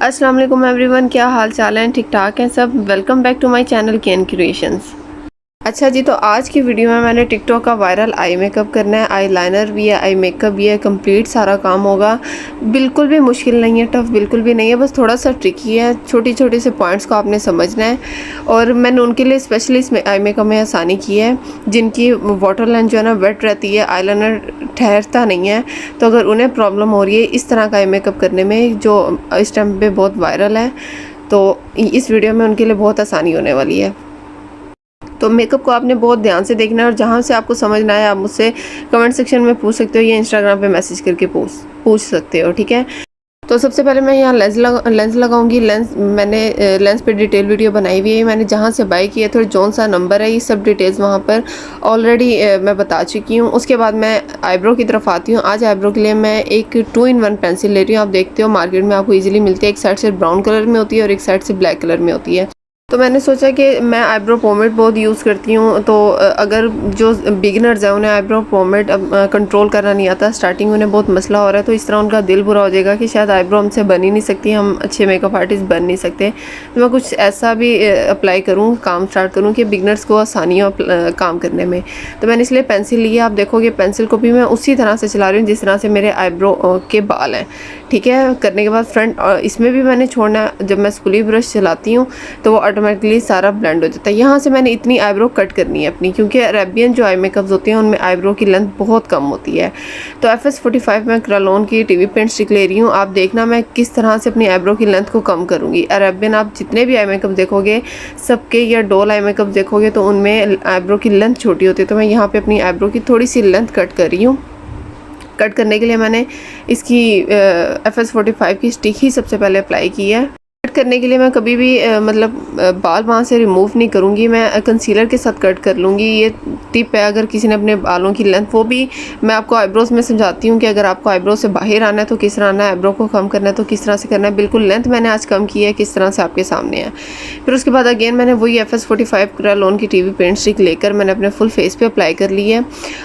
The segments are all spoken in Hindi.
अस्सलाम वालेकुम एवरीवन, क्या हाल चाल है? ठीक ठाक हैं सब। Welcome back to my channel Ken Creations. अच्छा जी, तो आज की वीडियो में मैंने टिकटॉक का वायरल आई मेकअप करना है। आई लाइनर भी है, आई मेकअप भी है, कंप्लीट सारा काम होगा। बिल्कुल भी मुश्किल नहीं है, टफ बिल्कुल भी नहीं है, बस थोड़ा सा ट्रिकी है। छोटी छोटी से पॉइंट्स को आपने समझना है और मैंने उनके लिए स्पेशली इसमें आई मेकअप में आसानी की है जिनकी वाटर लाइन जो है ना वेट रहती है, आई लाइनर ठहरता नहीं है। तो अगर उन्हें प्रॉब्लम हो रही है इस तरह का आई मेकअप करने में जो इस टाइम पे बहुत वायरल है, तो इस वीडियो में उनके लिए बहुत आसानी होने वाली है। तो मेकअप को आपने बहुत ध्यान से देखना है और जहाँ से आपको समझ ना आए आप मुझसे कमेंट सेक्शन में पूछ सकते हो या इंस्टाग्राम पे मैसेज करके पूछ सकते हो, ठीक है। तो सबसे पहले मैं यहाँ लेंस लगाऊंगी। लेंस पे डिटेल वीडियो बनाई हुई है मैंने, जहाँ से बाय किया था, जौन सा नंबर है, ये सब डिटेल्स वहाँ पर ऑलरेडी मैं बता चुकी हूँ। उसके बाद मैं आईब्रो की तरफ आती हूँ। आज आईब्रो के लिए मैं एक 2-in-1 पेंसिल ले रही हूँ। आप देखते हो मार्केट में आपको ईजिली मिलती है। एक साइड से ब्राउन कलर में होती है और एक साइड से ब्लैक कलर में होती है। तो मैंने सोचा कि मैं आईब्रो पोमेड बहुत यूज़ करती हूँ, तो अगर जो बिगिनर्स हैं उन्हें आईब्रो पोमेड कंट्रोल करना नहीं आता, स्टार्टिंग उन्हें बहुत मसला हो रहा है, तो इस तरह उनका दिल बुरा हो जाएगा कि शायद आईब्रो हमसे बन ही नहीं सकती, हम अच्छे मेकअप आर्टिस्ट बन नहीं सकते। तो मैं कुछ ऐसा भी अप्लाई करूँ, काम स्टार्ट करूँ कि बिगिनर्स को आसानी हो काम करने में। तो मैंने इसलिए पेंसिल ली है। आप देखोगे पेंसिल को भी मैं उसी तरह से चला रही हूँ जिस तरह से मेरे आईब्रो के बाल हैं, ठीक है। करने के बाद फ्रंट इसमें भी मैंने छोड़ना, जब मैं स्कूली ब्रश चलाती हूँ तो वो ऑटोमेटिकली सारा ब्लेंड हो जाता है। यहाँ से मैंने इतनी आईब्रो कट करनी है अपनी, क्योंकि अरेबियन जो आई मेकअप्स होते हैं उनमें आईब्रो की लेंथ बहुत कम होती है। तो FS45 में क्रालोन की टीवी पेंट स्टिक ले रही हूँ। आप देखना मैं किस तरह से अपनी आईब्रो की लेंथ को कम करूँगी। अरेबियन आप जितने भी आई मेकअप देखोगे सबके, या डोल आई मेकअप देखोगे तो उनमें आईब्रो की लेंथ छोटी होती है। तो मैं यहाँ पर अपनी आईब्रो की थोड़ी सी लेंथ कट कर रही हूँ। कट करने के लिए मैंने इसकी FS45 की स्टिक ही सबसे पहले अप्लाई की है। कट करने के लिए मैं कभी भी बाल वहाँ से रिमूव नहीं करूँगी, मैं कंसीलर के साथ कट कर लूँगी। ये टिप है अगर किसी ने अपने बालों की लेंथ, वो भी मैं आपको आईब्रोज में समझाती हूँ कि अगर आपको आईब्रो से बाहर आना है तो किस तरह आना है, आईब्रो को कम करना है तो किस तरह से करना है। बिल्कुल लेंथ मैंने आज कम की है, किस तरह से आपके सामने है। फिर उसके बाद अगेन मैंने वही FS45 क्रालोन की टीवी पेंट स्टिक लेकर मैंने अपने फुल फेस पे अप्लाई कर ली है।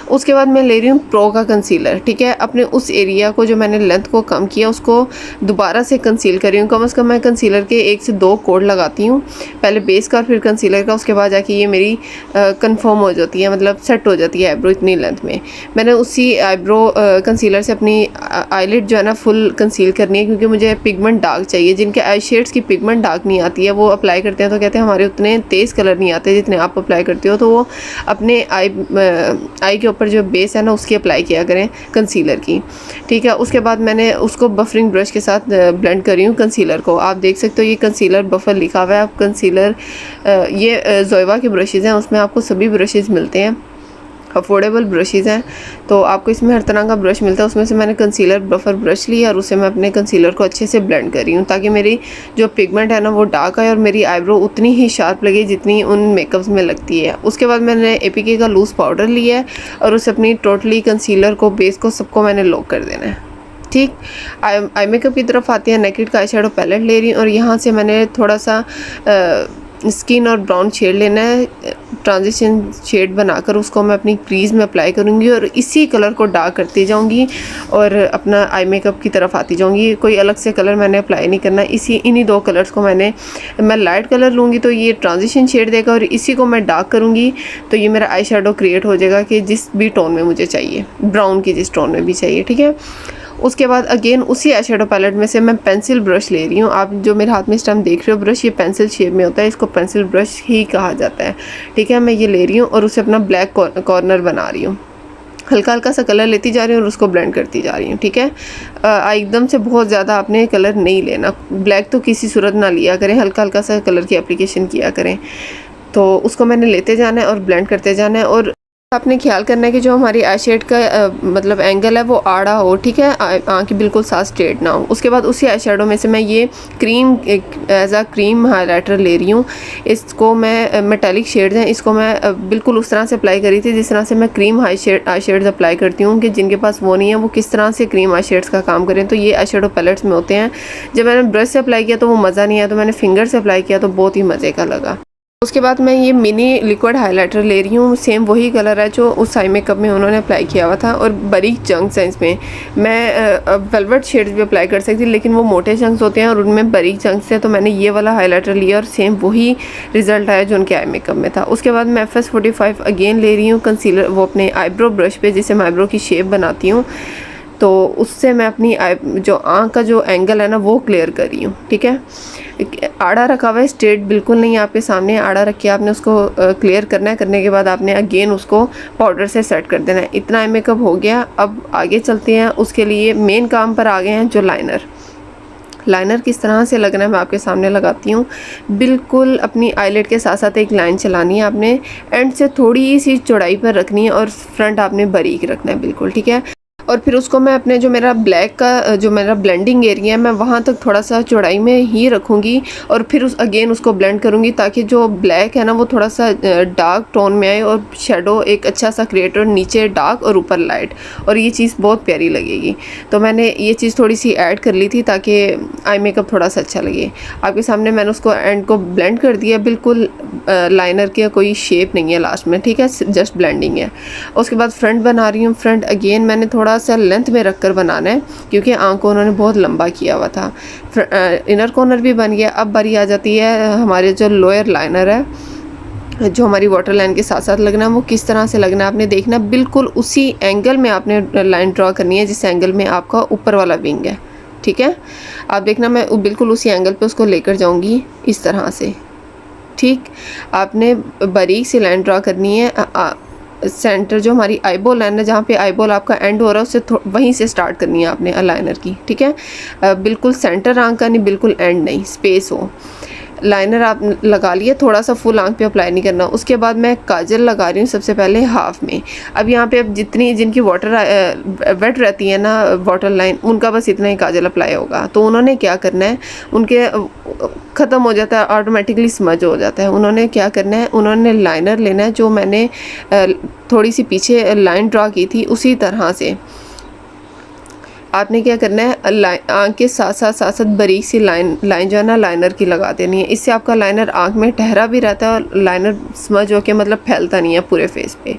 उसके बाद मैं ले रही हूँ प्रो का कंसीलर, ठीक है। अपने उस एरिया को जो मैंने लेंथ को कम किया उसको दोबारा से कंसील कर रही हूँ। कम से कम मैं कंसीलर के 1 से 2 कोड लगाती हूँ, पहले बेस का और फिर कंसीलर का। उसके बाद जाके ये मेरी कंफर्म हो जाती है, मतलब सेट हो जाती है आईब्रो इतनी लेंथ में। मैंने उसी आईब्रो कंसीलर से अपनी आईलिड जो है ना फुल कंसील करनी है, क्योंकि मुझे पिगमेंट डार्क चाहिए। जिनके आई शेड्स की पिगमेंट डार्क नहीं आती है वो अप्लाई करते हैं तो कहते हैं हमारे उतने तेज़ कलर नहीं आते जितने आप अप्लाई करते हो। तो वो अपने आई के ऊपर जो बेस है ना उसकी अप्लाई किया करें कंसीलर की, ठीक है। उसके बाद मैंने उसको बफरिंग ब्रश के साथ ब्लेंड कर रही हूँ कंसीलर को। आप देख सकते हो ये कंसीलर बफर लिखा हुआ है। आप कंसीलर ये जोइवा के ब्रशेज़ हैं, उसमें आपको सभी ब्रशेज़ मिलते हैं, अफोर्डेबल ब्रशेज़ हैं। तो आपको इसमें हर तरह का ब्रश मिलता है। उसमें से मैंने कंसीलर बफर ब्रश लिया और उससे मैं अपने कंसीलर को अच्छे से ब्लेंड कर रही हूँ ताकि मेरी जो पिगमेंट है ना वो डार्क आए और मेरी आईब्रो उतनी ही शार्प लगे जितनी उन मेकअप्स में लगती है। उसके बाद मैंने APK का लूज़ पाउडर लिया है और उसे अपनी टोटली कंसीलर को, बेस को, सबको मैंने लॉक कर देना है, ठीक। आई मेकअप की तरफ आती है। नेकेड का आई शेडो पैलेट ले रही हूँ और यहाँ से मैंने थोड़ा सा स्किन और ब्राउन शेड लेना है, ट्रांजिशन शेड बनाकर उसको मैं अपनी क्रीज में अप्लाई करूँगी और इसी कलर को डार्क करती जाऊँगी और अपना आई मेकअप की तरफ आती जाऊँगी। कोई अलग से कलर मैंने अप्लाई नहीं करना। इन्हीं 2 कलर्स को मैं लाइट कलर लूँगी तो ये ट्रांजिशन शेड देगा और इसी को मैं डार्क करूँगी तो ये मेरा आई शेडो क्रिएट हो जाएगा कि जिस भी टोन में मुझे चाहिए, ब्राउन की जिस टोन में भी चाहिए, ठीक है। उसके बाद अगेन उसी आई शेडो पैलेट में से मैं पेंसिल ब्रश ले रही हूँ। आप जो मेरे हाथ में इस टाइम देख रहे हो ब्रश, ये पेंसिल शेप में होता है, इसको पेंसिल ब्रश ही कहा जाता है, ठीक है। मैं ये ले रही हूँ और उसे अपना ब्लैक कॉर्नर बना रही हूँ। हल्का हल्का सा कलर लेती जा रही हूँ और उसको ब्लेंड करती जा रही हूँ, ठीक है। एकदम से बहुत ज़्यादा आपने कलर नहीं लेना, ब्लैक तो किसी सूरत ना लिया करें, हल्का हल्का सा कलर की एप्लीकेशन किया करें। तो उसको मैंने लेते जाना है और ब्लेंड करते जाना है। और आपने ख्याल करना है कि जो हमारी आई शेड का मतलब एंगल है वो आड़ा हो, ठीक है, आँख बिल्कुल साथ स्ट्रेट ना हो। उसके बाद उसी आई शेडो में से मैं ये एज अ क्रीम हाइलाइटर ले रही हूँ। इसको मैं मेटालिक शेड्स हैं, इसको मैं बिल्कुल उस तरह से अप्लाई करी थी जिस तरह से मैं क्रीम आई शेड्स अप्लाई करती हूँ, कि जिनके पास वो नहीं है वो किस तरह से क्रीम आई शेड्स का काम करें। तो ये आई शेडो पैलेट्स में होते हैं। जब मैंने ब्रश से अप्लाई किया तो वो मज़ा नहीं आया, तो मैंने फिंगर से अप्लाई किया तो बहुत ही मज़े का लगा। उसके बाद मैं ये मिनी लिक्विड हाइलाइटर ले रही हूँ, सेम वही कलर है जो उस आई मेकअप में उन्होंने अप्लाई किया हुआ था, और बारीक चंक्स हैं इसमें। मैं वेलवेट शेड्स भी अप्लाई कर सकती, लेकिन वो मोटे चंक्स होते हैं और उनमें बारीक चंक्स हैं, तो मैंने ये वाला हाइलाइटर लिया और सेम वही रिजल्ट आया जो उनके आई मेकअप में था। उसके बाद मैं FS45 अगेन ले रही हूँ कंसीलर, वो अपने आईब्रो ब्रश पे जिससे मैं आईब्रो की शेप बनाती हूँ, तो उससे मैं अपनी जो आँख का जो एंगल है ना वो क्लियर कर रही हूँ। ठीक है, आड़ा रखा हुआ है, स्ट्रेट बिल्कुल नहीं, आपके सामने आड़ा रख के आपने उसको क्लियर करना है। करने के बाद आपने अगेन उसको पाउडर से सेट कर देना है। इतना आई मेकअप हो गया। अब आगे चलते हैं, उसके लिए मेन काम पर आ गए हैं जो लाइनर किस तरह से लगना है मैं आपके सामने लगाती हूँ। बिल्कुल अपनी आईलेट के साथ साथ एक लाइन चलानी है आपने, एंड से थोड़ी सी चौड़ाई पर रखनी है और फ्रंट आपने बारीक रखना है बिल्कुल। ठीक है, और फिर उसको मैं अपने जो मेरा ब्लैक का जो मेरा ब्लेंडिंग एरिया है मैं वहाँ तक थोड़ा सा चौड़ाई में ही रखूँगी, और फिर अगेन उसको ब्लेंड करूँगी ताकि जो ब्लैक है ना वो थोड़ा सा डार्क टोन में आए और शेडो एक अच्छा सा क्रिएट हो, नीचे डार्क और ऊपर लाइट, और ये चीज़ बहुत प्यारी लगेगी। तो मैंने ये चीज़ थोड़ी सी ऐड कर ली थी ताकि आई मेकअप थोड़ा सा अच्छा लगे। आपके सामने मैंने उसको एंड को ब्लेंड कर दिया, बिल्कुल लाइनर की कोई शेप नहीं है लास्ट में। ठीक है, जस्ट ब्लेंडिंग है। उसके बाद फ्रंट बना रही हूँ। फ्रंट अगेन मैंने थोड़ा सा लेंथ में रखकर बनाना है क्योंकि आँख को उन्होंने बहुत लंबा किया हुआ था। इनर कॉर्नर भी बन गया। अब बारी आ जाती है हमारे जो लोअर लाइनर है, जो हमारी वाटर लाइन के साथ साथ लगना है, वो किस तरह से लगना है आपने देखना। बिल्कुल उसी एंगल में आपने लाइन ड्रॉ करनी है जिस एंगल में आपका ऊपर वाला विंग है। ठीक है, आप देखना मैं बिल्कुल उसी एंगल पे उसको लेकर जाऊंगी इस तरह से। ठीक, आपने बारीक सी लाइन ड्रॉ करनी है। सेंटर जो हमारी आईबॉल लाइन है, जहाँ पे आईबॉल आपका एंड हो रहा है, उससे वहीं से स्टार्ट करनी है आपने लाइनर की। ठीक है, बिल्कुल सेंटर आंख का नहीं, बिल्कुल एंड नहीं, स्पेस हो। लाइनर आप लगा लिए, थोड़ा सा फुल आंख पे अप्लाई नहीं करना। उसके बाद मैं काजल लगा रही हूँ सबसे पहले हाफ में। अब यहाँ पे अब जिनकी वाटर वेट रहती है ना वाटर लाइन, उनका बस इतना ही काजल अप्लाई होगा। तो उन्होंने क्या करना है, उनके ख़त्म हो जाता है ऑटोमेटिकली, स्मज हो जाता है। उन्होंने क्या करना है, उन्होंने लाइनर लेना है जो मैंने थोड़ी सी पीछे लाइन ड्रॉ की थी उसी तरह से आपने क्या करना है, आँख के साथ साथ बारीक सी लाइन जो है ना लाइनर की लगा देनी है। इससे आपका लाइनर आँख में ठहरा भी रहता है और लाइनर स्मज होके मतलब फैलता नहीं है पूरे फेस पे,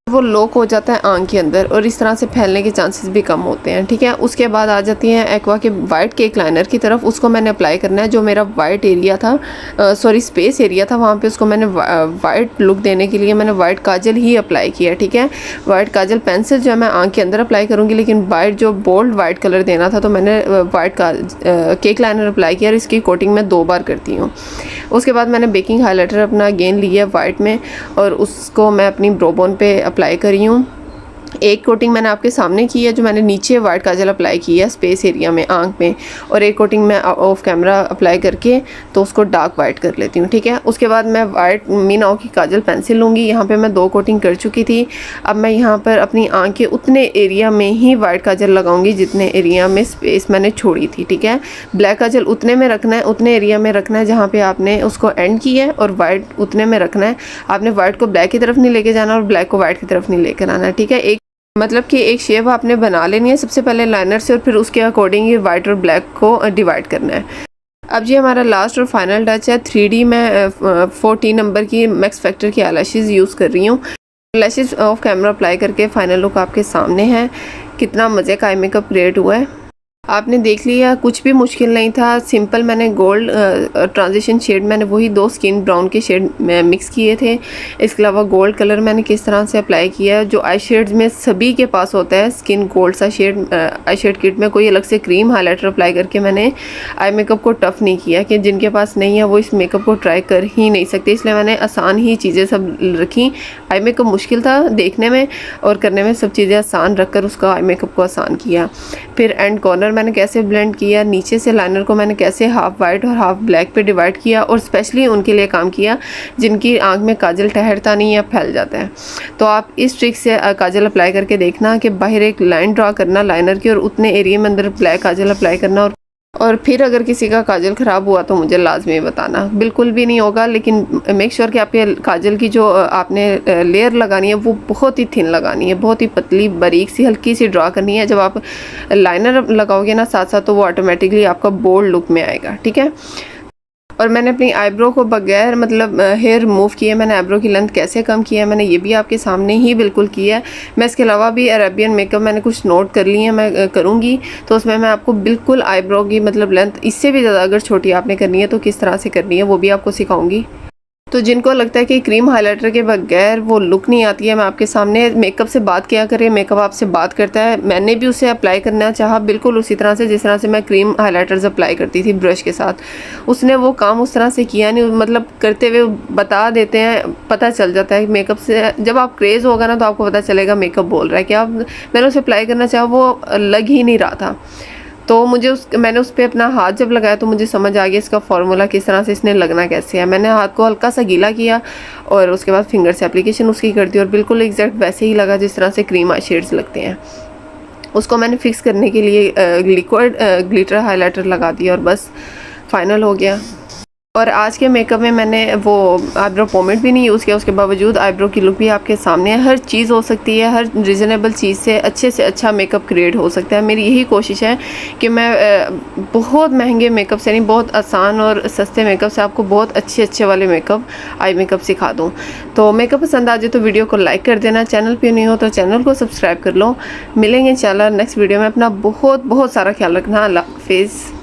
वो लॉक हो जाता है आँख के अंदर और इस तरह से फैलने के चांसेस भी कम होते हैं। ठीक है, उसके बाद आ जाती हैं एक्वा के वाइट केक लाइनर की तरफ। उसको मैंने अप्लाई करना है, जो मेरा वाइट एरिया था, सॉरी स्पेस एरिया था, वहाँ पे उसको मैंने वाइट लुक देने के लिए मैंने वाइट काजल ही अप्लाई किया। ठीक है, वाइट काजल पेंसिल जो है मैं आँख के अंदर अप्लाई करूँगी, लेकिन वाइट जो बोल्ड वाइट कलर देना था तो मैंने वाइट केक लाइनर अप्लाई किया और इसकी कोटिंग मैं 2 बार करती हूँ। उसके बाद मैंने बेकिंग हाइलाइटर अपना अगेन लिया वाइट में और उसको मैं अपनी ब्रोबोन पे अप्लाई करी हूँ। एक कोटिंग मैंने आपके सामने की है जो मैंने नीचे वाइट काजल अप्लाई की है स्पेस एरिया में आंख में, और एक कोटिंग मैं ऑफ कैमरा अप्लाई करके तो उसको डार्क वाइट कर लेती हूँ। ठीक है, उसके बाद मैं वाइट मीनाओ की काजल पेंसिल लूँगी। यहाँ पे मैं 2 कोटिंग कर चुकी थी। अब मैं यहाँ पर अपनी आँख के उतने एरिया में ही वाइट काजल लगाऊंगी जितने एरिया में स्पेस मैंने छोड़ी थी। ठीक है, ब्लैक काजल उतने में रखना है, उतने एरिया में रखना है जहाँ पर आपने उसको एंड किया है, और वाइट उतने में रखना है। आपने वाइट को ब्लैक की तरफ नहीं लेके जाना और ब्लैक को वाइट की तरफ नहीं लेकर आना। ठीक है, एक मतलब कि एक शेप आपने बना लेनी है सबसे पहले लाइनर से, और फिर उसके अकॉर्डिंग ये वाइट और ब्लैक को डिवाइड करना है। अब ये हमारा लास्ट और फाइनल टच है। 3D में 14 नंबर की मैक्स फैक्टर की आईलैशेस यूज़ कर रही हूँ। लैशेस ऑफ कैमरा अप्लाई करके फाइनल लुक आपके सामने है। कितना मज़े का आई मेकअप क्रिएट हुआ है, आपने देख लिया। कुछ भी मुश्किल नहीं था, सिंपल मैंने गोल्ड ट्रांजिशन शेड मैंने वही 2 स्किन ब्राउन के शेड मिक्स किए थे। इसके अलावा गोल्ड कलर मैंने किस तरह से अप्लाई किया है, जो आई शेड्स में सभी के पास होता है स्किन गोल्ड सा शेड आई शेड किट में। कोई अलग से क्रीम हाइलाइटर अप्लाई करके मैंने आई मेकअप को टफ नहीं किया कि जिनके पास नहीं है वो इस मेकअप को ट्राई कर ही नहीं सकते, इसलिए मैंने आसान ही चीज़ें सब रखी। आई मेकअप मुश्किल था देखने में और करने में, सब चीज़ें आसान रख कर उसका आई मेकअप को आसान किया। फिर एंड कॉर्नर मैंने कैसे ब्लेंड किया, नीचे से लाइनर को मैंने कैसे हाफ वाइट और हाफ ब्लैक पे डिवाइड किया, और स्पेशली उनके लिए काम किया जिनकी आंख में काजल ठहरता नहीं या फैल जाता है। तो आप इस ट्रिक से काजल अप्लाई करके देखना कि बाहर एक लाइन ड्रॉ करना लाइनर की और उतने एरिया में अंदर ब्लैक काजल अप्लाई करना, और फिर अगर किसी का काजल ख़राब हुआ तो मुझे लाजमी बताना। बिल्कुल भी नहीं होगा, लेकिन मेक श्योर कि आपके काजल की जो आपने लेयर लगानी है वो बहुत ही थिन लगानी है, बहुत ही पतली बारीक सी हल्की सी ड्रॉ करनी है। जब आप लाइनर लगाओगे ना साथ साथ तो वो ऑटोमेटिकली आपका बोल्ड लुक में आएगा। ठीक है, और मैंने अपनी आईब्रो को बगैर मतलब हेयर रिमूव किए मैंने आईब्रो की लेंथ कैसे कम किया है मैंने ये भी आपके सामने ही बिल्कुल किया है। मैं इसके अलावा भी अरेबियन मेकअप मैंने कुछ नोट कर लिए हैं, मैं करूँगी तो उसमें मैं आपको बिल्कुल आईब्रो की मतलब लेंथ इससे भी ज़्यादा अगर छोटी आपने करनी है तो किस तरह से करनी है वो भी आपको सिखाऊंगी। तो जिनको लगता है कि क्रीम हाइलाइटर के बगैर वो लुक नहीं आती है, मैं आपके सामने मेकअप से बात किया करें, मेकअप आपसे बात करता है। मैंने भी उसे अप्लाई करना चाहा बिल्कुल उसी तरह से जिस तरह से मैं क्रीम हाइलाइटर्स अप्लाई करती थी ब्रश के साथ। उसने वो काम उस तरह से किया नहीं, मतलब करते हुए बता देते हैं, पता चल जाता है मेकअप से। जब आप क्रेज़ होगा ना तो आपको पता चलेगा मेकअप बोल रहा है कि आप मैंने उसे अप्लाई करना चाहा वो लग ही नहीं रहा था। तो मैंने उस पर अपना हाथ जब लगाया तो मुझे समझ आ गया इसका फार्मूला किस तरह से इसने लगना कैसे है। मैंने हाथ को हल्का सा गीला किया और उसके बाद फिंगर से एप्लीकेशन उसकी कर दी और बिल्कुल एग्जैक्ट वैसे ही लगा जिस तरह से क्रीम आई शेड्स लगते हैं। उसको मैंने फिक्स करने के लिए लिक्विड ग्लिटर हाइलाइटर लगा दिया और बस फाइनल हो गया। और आज के मेकअप में मैंने वो आईब्रो पोमेड भी नहीं यूज़ किया, उसके बावजूद आईब्रो की लुक भी आपके सामने है। हर चीज़ हो सकती है, हर रिजनेबल चीज़ से अच्छा मेकअप क्रिएट हो सकता है। मेरी यही कोशिश है कि मैं बहुत महंगे मेकअप से नहीं, बहुत आसान और सस्ते मेकअप से आपको बहुत अच्छे वाले मेकअप आई मेकअप सिखा दूँ। तो मेकअप पसंद आ जाए तो वीडियो को लाइक कर देना, चैनल पर नहीं हो तो चैनल को सब्सक्राइब कर लो। मिलेंगे इंशाल्लाह नेक्स्ट वीडियो में। अपना बहुत सारा ख्याल रखना। अल्लाह हाफिज़।